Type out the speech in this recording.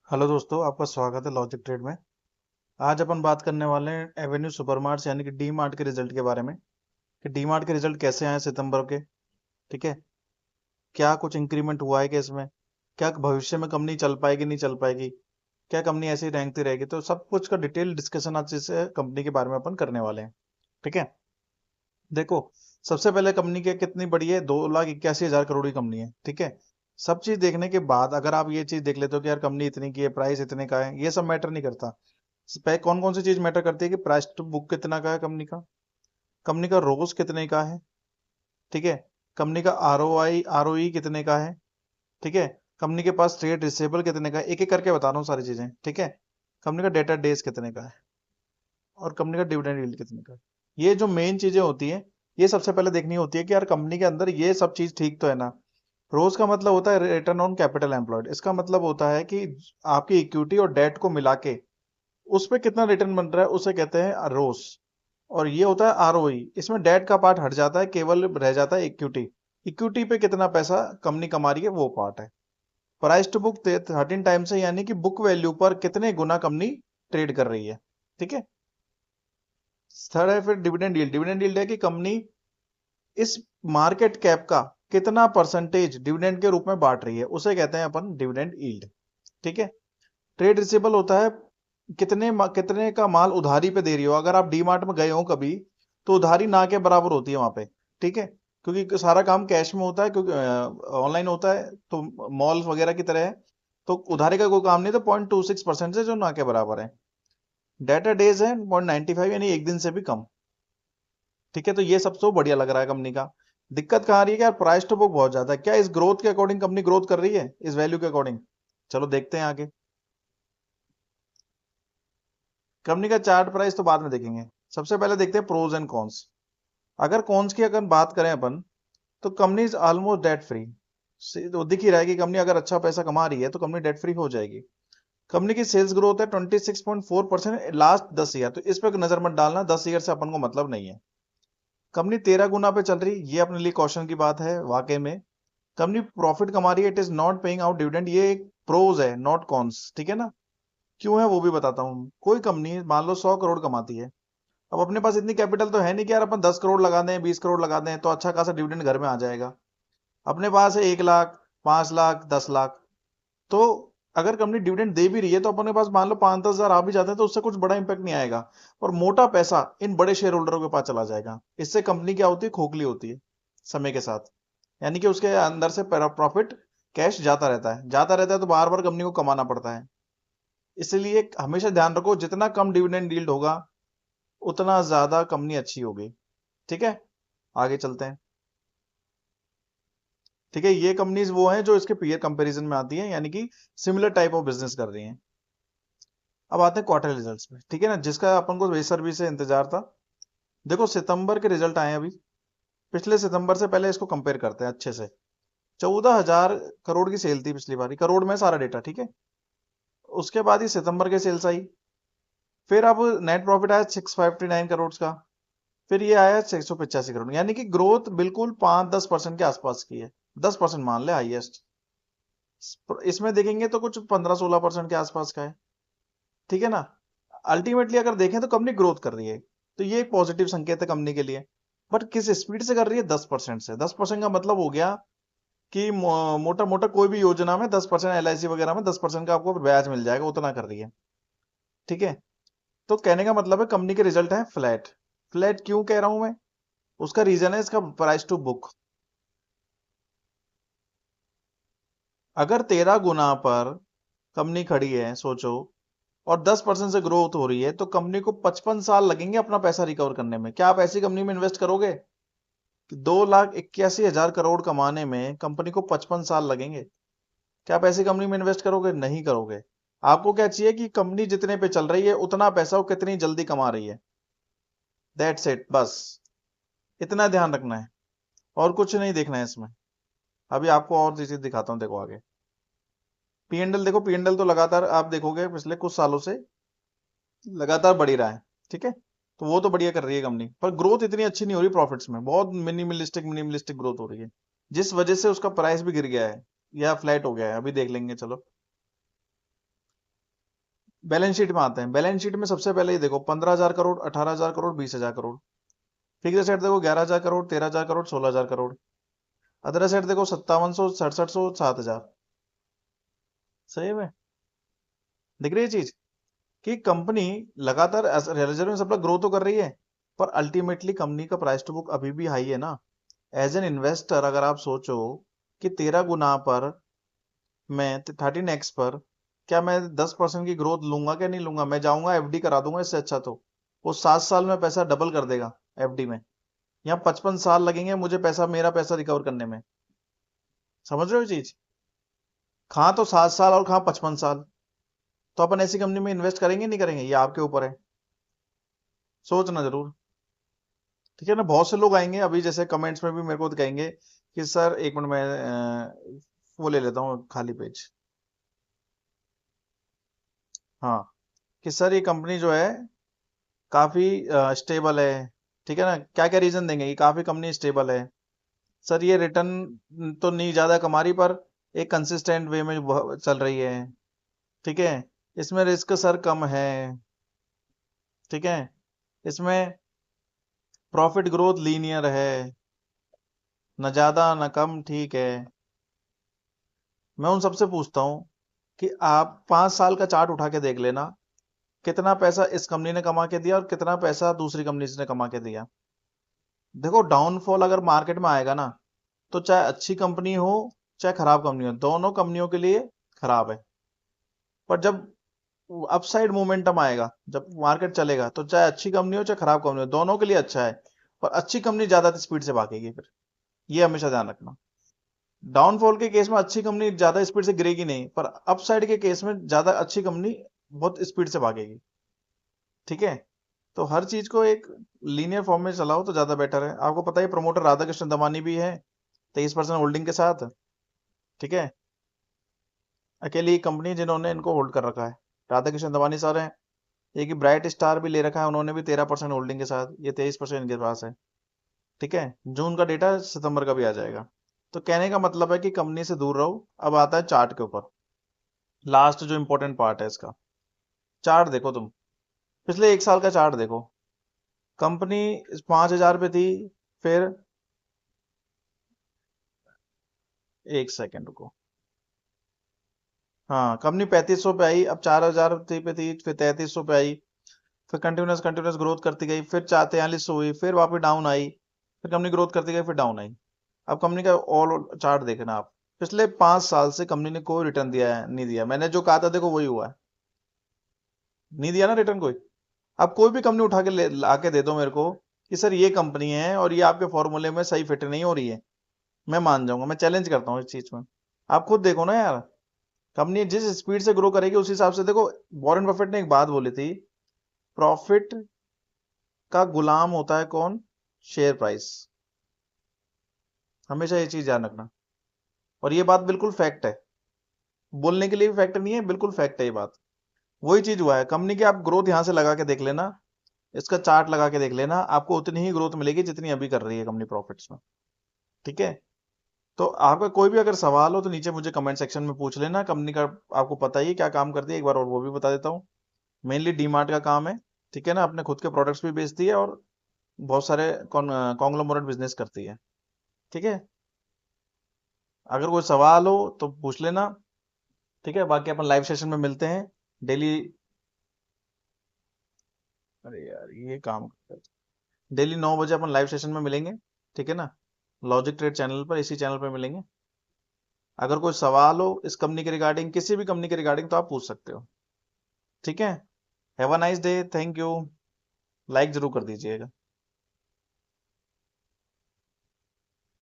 Hello दोस्तों, आपका स्वागत है लॉजिक ट्रेड में। आज अपन बात करने वाले हैं एवेन्यू सुपरमार्ट्स यानी कि डी मार्ट के रिजल्ट के बारे में कि डी मार्ट के रिजल्ट कैसे आए सितंबर के। ठीक है, क्या कुछ इंक्रीमेंट हुआ है क्या इसमें, क्या भविष्य में कंपनी चल पाएगी नहीं चल पाएगी, क्या कंपनी ऐसे ही रैंकती रहेगी, तो सब कुछ का डिटेल डिस्कशन आज इस कंपनी के बारे में अपन करने वाले हैं। ठीक है, देखो, सबसे पहले कंपनी की कितनी बड़ी है, 2,81,000 करोड़ की कंपनी है। ठीक है, सब चीज देखने के बाद अगर आप ये चीज देख लेते हो कि यार कंपनी इतनी की है, प्राइस इतने का है, ये सब मैटर नहीं करता। कौन कौन सी चीज मैटर करती है कि प्राइस टू बुक कितना का है कंपनी का, कंपनी का रोज कितने का है। ठीक है, कंपनी का आरओई कितने का है। ठीक है, कंपनी के पास ट्रेड रिसेबल कितने का है, एक एक करके बता रहा हूँ सारी चीजें। ठीक है, कंपनी का डेटा डेज कितने का है और कंपनी का डिविडेंड यील्ड कितने का है। ये जो मेन चीजें होती हैं, ये सबसे पहले देखनी होती है कि यार कंपनी के अंदर ये सब चीज ठीक तो है ना। रोज का मतलब होता है रिटर्न ऑन कैपिटल एम्प्लॉयड, इसका मतलब होता है कि आपकी इक्विटी और डेट को मिला के उस पे कितना रिटर्न बन रहा है, उसे कहते हैं रोस। और ये होता है आरओई, इसमें डेट का पार्ट हट जाता है, केवल रह जाता है इक्विटी। इक्विटी पे कितना पैसा कंपनी कमा रही है वो पार्ट है। प्राइस टू बुक 13 टाइम्स है, यानी कि बुक वैल्यू पर कितने गुना कंपनी ट्रेड कर रही है। ठीक है, थर्ड है फिर डिविडेंड यील्ड। डिविडेंड यील्ड है कि कंपनी इस मार्केट कैप का कितना परसेंटेज डिविडेंड के रूप में बांट रही है, उसे कहते हैं अपन डिविडेंड यील्ड। ठीक है, ट्रेड रिसीवेबल होता है कितने का माल उधारी पे दे रही हो। अगर आप डी मार्ट में गए हो कभी, तो उधारी ना के बराबर होती है वहां पे। ठीक है, क्योंकि सारा काम कैश में होता है, क्योंकि ऑनलाइन होता है, तो मॉल वगैरह की तरह है। तो उधारी का कोई काम नहीं, तो 0.26% से जो ना के बराबर है। डेटा डेज है 0.95, यानी एक दिन से भी कम। ठीक है, तो ये सबसे बढ़िया लग रहा है कंपनी का। दिक्कत कहाँ आ रही है कि यार प्राइस टू बुक बहुत ज्यादा है। क्या इस ग्रोथ के अकॉर्डिंग कंपनी ग्रोथ कर रही है, इस वैल्यू के अकॉर्डिंग? चलो देखते हैं आगे। कंपनी का चार्ट प्राइस तो बाद में देखेंगे, सबसे पहले देखते हैं प्रोज एंड कॉन्स। अगर कॉन्स की अगर बात करें अपन, तो company is almost debt free. तो दिख ही रहा है कि कंपनी अगर अच्छा पैसा कमा रही है तो कंपनी डेट फ्री हो जाएगी। कंपनी की सेल्स ग्रोथ है 26.4% लास्ट 10 ईयर, तो इस पर नजर मत डालना, 10 ईयर से अपन को मतलब नहीं है। कंपनी 13 गुना पे चल रही, ये अपने लिए क्वेश्चन की बात है वाकई में। कंपनी प्रॉफिट कमा रही है, it is not paying out dividend, ये एक प्रोज है नॉट कॉन्स। ठीक है ना, क्यों है वो भी बताता हूँ। कोई कंपनी मान लो 100 करोड़ कमाती है, अब अपने पास इतनी कैपिटल तो है नहीं कि यार अपन 10 करोड़ लगा दें, 20 करोड़ लगा दें तो अच्छा खासा डिविडेंड घर में आ जाएगा। अपने पास है 1 लाख, 5 लाख, 10 लाख। तो अगर कंपनी डिविडेंड दे भी रही है, तो अपने पास मान लो 5-10 हजार आ भी जाते हैं, तो उससे कुछ बड़ा इंपैक्ट नहीं आएगा। और मोटा पैसा इन बड़े शेयर होल्डरों के पास चला जाएगा। इससे कंपनी क्या होती है, खोखली होती है समय के साथ। यानी कि उसके अंदर से प्रॉफिट कैश जाता रहता है तो बार बार कंपनी को कमाना पड़ता है। इसलिए हमेशा ध्यान रखो, जितना कम डिविडेंड यील्ड होगा उतना ज्यादा कंपनी अच्छी होगी। ठीक है, आगे चलते हैं। ठीक है, ये कंपनीज वो हैं जो इसके पीयर कंपैरिजन में आती हैं, यानी कि सिमिलर टाइप ऑफ बिजनेस कर रही हैं। अब आते हैं क्वार्टर रिजल्ट्स पे। ठीक है ना, जिसका अपन को बेसब्री से इंतजार था। देखो, सितंबर के रिजल्ट आए हैं अभी। पिछले सितंबर से पहले इसको कंपेयर करते हैं अच्छे से। 14,000 करोड़ की सेल थी पिछली बारी, करोड़ में सारा डेटा। ठीक है, उसके बाद ही सितंबर के सेल्स आई। फिर अब नेट प्रॉफिट आया 659 करोड़ का। फिर ये आया 685 करोड़, यानी कि ग्रोथ बिल्कुल 5-10% के आसपास की है। 10% मान ले हाईएस्ट। इसमें देखेंगे तो कुछ 15-16% के आसपास का है। ठीक है ना, अल्टीमेटली अगर देखें तो कंपनी ग्रोथ कर रही है, तो ये एक पॉजिटिव संकेत है कंपनी के लिए। बट किस स्पीड से कर रही है, 10% से। 10% का मतलब हो गया कि मोटा मोटा कोई भी योजना में 10%, एलआईसी वगैरह में 10% का आपको ब्याज मिल जाएगा, उतना कर रही है। ठीक है, तो कहने का मतलब है कंपनी के रिजल्ट है फ्लैट। फ्लैट क्यों कह रहा हूं मैं, उसका रीजन है इसका प्राइस टू बुक। अगर 13 गुना पर कंपनी खड़ी है सोचो, और 10% से ग्रोथ हो रही है, तो कंपनी को 55 साल लगेंगे अपना पैसा रिकवर करने में। क्या आप ऐसी कंपनी में इन्वेस्ट करोगे कि 2,81,000 करोड़ कमाने में कंपनी को 55 साल लगेंगे? क्या आप ऐसी कंपनी में इन्वेस्ट करोगे? नहीं करोगे। आपको क्या चाहिए कि कंपनी जितने पे चल रही है उतना पैसा वो कितनी जल्दी कमा रही है, दैट्स इट, बस इतना ध्यान रखना है, और कुछ नहीं देखना है इसमें। अभी आपको और चीजें दिखाता हूँ, देखो आगे। पीएनएल देखो, पीएनएल तो लगातार आप देखोगे पिछले कुछ सालों से लगातार बढ़ ही रहा है। ठीक है, तो वो तो बढ़िया कर रही है कंपनी, पर ग्रोथ इतनी अच्छी नहीं हो रही, प्रॉफिट्स में बहुत मिनिमलिस्टिक मिनिमलिस्टिक ग्रोथ हो रही है, जिस वजह से उसका प्राइस भी गिर गया है या फ्लैट हो गया है, अभी देख लेंगे चलो। बैलेंस शीट में आते हैं। बैलेंस शीट में सबसे पहले ये देखो 15,000 करोड़, 18,000 करोड़, 20,000 करोड़। फिक्स एसेट देखो 11,000 करोड़, 13,000 करोड़, 16,000 करोड़। अदर एसेट देखो 5700, 6700, 7,000। सही में दिख रही है चीज कि कंपनी लगातार रिजर्व में सप्लाई ग्रो तो कर रही है, पर अल्टीमेटली कंपनी का प्राइस टू बुक अभी भी हाई है ना। एज एन इन्वेस्टर अगर आप सोचो कि 13 गुना पर, मैं 13x पर, क्या मैं 10% की ग्रोथ लूंगा क्या नहीं लूंगा? मैं जाऊंगा एफडी करा दूंगा इससे अच्छा तो। वो 7 साल में पैसा डबल कर देगा एफडी में। यहाँ 55 साल लगेंगे मुझे पैसा, मेरा पैसा रिकवर करने में। समझ रहे हो चीज? कहाँ तो 7 साल और कहाँ 55 साल। तो अपन ऐसी कंपनी में इन्वेस्ट करेंगे नहीं करेंगे, ये आपके ऊपर है। सोचना जरूर। ठीक है ना? बहुत से लोग आएंगे अभी, जैसे कमेंट्स में भी मेरे को कहेंगे कि सर एक मिनट में वो ले लेता हूँ खाली पेज। हाँ, कि सर ये कंपनी जो है काफी स्टेबल है। ठीक है ना? क्या क्या रीजन देंगे कि काफी कंपनी स्टेबल है? सर ये रिटर्न तो नहीं ज्यादा कमा रही, पर एक कंसिस्टेंट वे में चल रही है। ठीक है, इसमें रिस्क सर कम है। ठीक है, इसमें प्रॉफिट ग्रोथ लीनियर है, न ज्यादा न कम। ठीक है, मैं उन सबसे पूछता हूँ कि आप 5 साल का चार्ट उठा के देख लेना, कितना पैसा इस कंपनी ने कमा के दिया और कितना पैसा दूसरी कंपनी ने कमा के दिया। देखो, डाउनफॉल अगर मार्केट में आएगा ना, तो चाहे अच्छी कंपनी हो चाहे खराब कंपनी हो, दोनों कंपनियों के लिए खराब है। पर जब अपसाइड मोमेंटम आएगा, जब मार्केट चलेगा, तो चाहे अच्छी कंपनी हो चाहे खराब कंपनी हो, दोनों के लिए अच्छा है। पर अच्छी कंपनी ज्यादा स्पीड से भागेगी फिर, ये हमेशा ध्यान रखना। डाउनफॉल के केस में अच्छी कंपनी ज्यादा स्पीड से गिरेगी नहीं, पर अपसाइड के केस में ज्यादा अच्छी कंपनी बहुत स्पीड से भागेगी। ठीक है, तो हर चीज को एक लीनियर फॉर्म में चलाओ तो ज्यादा बेटर है। आपको पता है प्रमोटर राधा कृष्ण दमानी भी है 23% होल्डिंग के साथ। ठीक है, अकेली कंपनी जिन्होंने इनको होल्ड कर रखा है, राधा कृष्ण दमानी सर हैं। एक ही ब्राइट स्टार भी ले रखा है उन्होंने भी 13% होल्डिंग के साथ, ये 23% इनके पास है। ठीक है, जून का डेटा सितंबर का भी आ जाएगा। तो कहने का मतलब है कि कंपनी से दूर रहो। अब आता है चार्ट के ऊपर, लास्ट जो इंपॉर्टेंट पार्ट है इसका। चार्ट देखो तुम, पिछले 1 साल का चार्ट देखो। कंपनी 5,000 पे थी, फिर, एक सेकेंड रुको। हाँ, कंपनी 3500 पे आई, अब 4,000 पे थी, फिर 3300 पे आई, फिर कंटिन्यूस कंटिन्यूस ग्रोथ करती गई, फिर 4300 हुई, फिर वापस डाउन आई, फिर कंपनी ग्रोथ करती गई, फिर डाउन आई। अब कंपनी का ऑल चार्ट देखना आप, पिछले 5 साल से कंपनी ने कोई रिटर्न दिया है नहीं दिया? मैंने जो कहा था देखो वही हुआ है। नहीं दिया ना रिटर्न कोई। अब कोई भी कंपनी उठा के आके दे दो मेरे को कि सर ये कंपनी है और ये आपके फॉर्मूले में सही फिट नहीं हो रही है, मैं मान जाऊंगा, मैं चैलेंज करता हूँ इस चीज में। आप खुद देखो ना यार, कंपनी जिस स्पीड से ग्रो करेगी उस हिसाब से देखो। वॉरेन बफेट ने एक बात बोली थी, प्रॉफिट का गुलाम होता है कौन? Share price. हमेशा ये चीज ध्यान रखना। और ये बात बिल्कुल फैक्ट है, बोलने के लिए भी फैक्ट नहीं है, बिल्कुल फैक्ट है ये बात। वही चीज हुआ है कंपनी की। आप ग्रोथ यहां से लगा के देख लेना, इसका चार्ट लगा के देख लेना, आपको उतनी ही ग्रोथ मिलेगी जितनी अभी कर रही है कंपनी प्रॉफिट्स में। ठीक है, तो आपका कोई भी अगर सवाल हो तो नीचे मुझे कमेंट सेक्शन में पूछ लेना। कंपनी का आपको पता ही है क्या काम करती है, एक बार और वो भी बता देता हूँ। मेनली डीमार्ट का काम है। ठीक है ना? अपने खुद के प्रोडक्ट्स भी बेचती है और बहुत सारे कॉन्ग्लोमरेट बिजनेस करती है। ठीक है, अगर कोई सवाल हो तो पूछ लेना। ठीक है, बाकी अपन लाइव सेशन में मिलते हैं डेली। अरे यार ये काम, डेली 9 बजे अपन लाइव सेशन में मिलेंगे। ठीक है ना? लॉजिक ट्रेड चैनल पर, इसी चैनल पर मिलेंगे। अगर कोई सवाल हो इस कंपनी के रिगार्डिंग, किसी भी कंपनी के रिगार्डिंग, तो आप पूछ सकते हो। ठीक है, have a nice day, thank you. Like जरूर कर दीजिएगा।